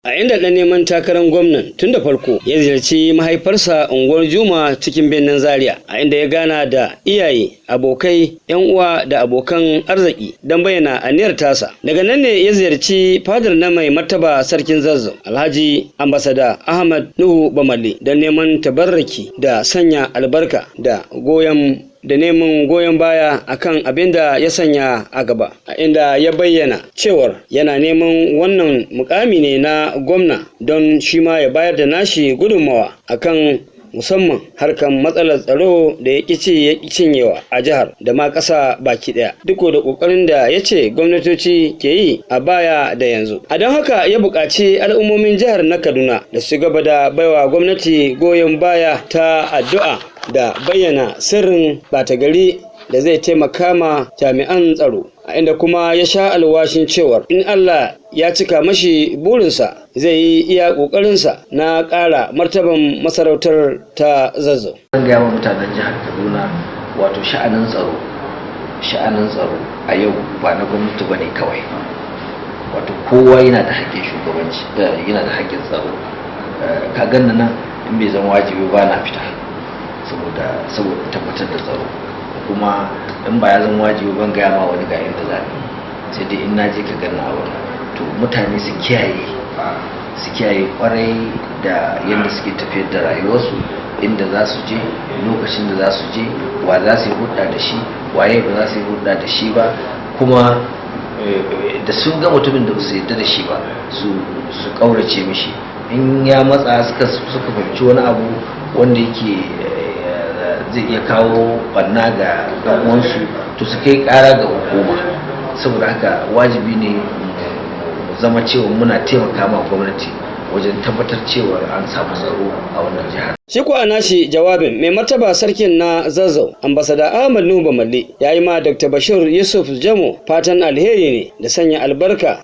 A inda ɗan neman takarar gwamnan tun da farko ya ziyarci mahaifarsa unguwar Juma cikin birnin Zaria, a inda ya gana da iyaye, abokai, 'yan uwa da abokan arziki don bayyana aniyar tasa. Daga nan ne ya ziyarci fadar na mai martaba sarkin Zazzau, Alhaji Ambasada Ahmad Nuhu Bamalli, don neman tabarraki da sanya albarka da neman goyon baya akan abin da ya sanya a gaba, a inda ya bayyana cewar yana neman wannan mukami ne na gwamna don shi ma ya bayar da nashi gudunmawa akan musamman harkan matsalar tsaro da ya ƙi cinyewa a jihar da ma ƙasa baki ɗaya, duk da ƙoƙarin da ya ce gwamnatoci ke yi a baya da yanzu. A don haka ya buƙaci al'ummomin jihar na Kaduna da su gaba da baiwa gwamnati goyon baya ta addu'a da bayyana sirrin ɓata gari da zai taimaka ma jami'an tsaro, a inda kuma ya sha alwashin cewar in Allah ya cika mashi burinsa zai yi iya ƙoƙarinsa na ƙara martaban masarautar ta Zazzau. An gaya wa mutanen jihar Kaduna wato sha'anin tsaro a yau ba na gwamnati bane kawai, wato kowa yana da haƙƙin shugabanci, yana da haƙƙin tsaro. Ka ganna nan in bai zama wajibi ba na fita saboda tabbatar da tsaro, kuma in ba ya zama wajibi ban gaya ma wani ga inda za ni, sai dai in naje ka ganna a wurin. To mutane su kiyaye kwarai da yadda suke tafiyar da rayuwarsu, inda za su je, lokacin da za su je, wa za su yi hulɗa da shi, waye ba za su yi hulɗa da shi ba, kuma da sun ga mutumin da ba su yarda da shi ba su ƙaurace mishi. In ya matsa suka fahimci wani abu wanda yake zai iya kawo barna ga uwansu, to su kai ƙara ga hukuma. Saboda haka wajibi ne zama cewa muna taimaka ma gwamnati wajen tabbatar cewa an samu tsaro a wannan jihar. Shi kuwa nashi jawabin mai martaba sarkin na Zazzau, Ambasada Ahmad Nuhu Bamalli, ya yi ma Dr. Bashir Yusuf Jamo fatan alheri ne da sanya albarka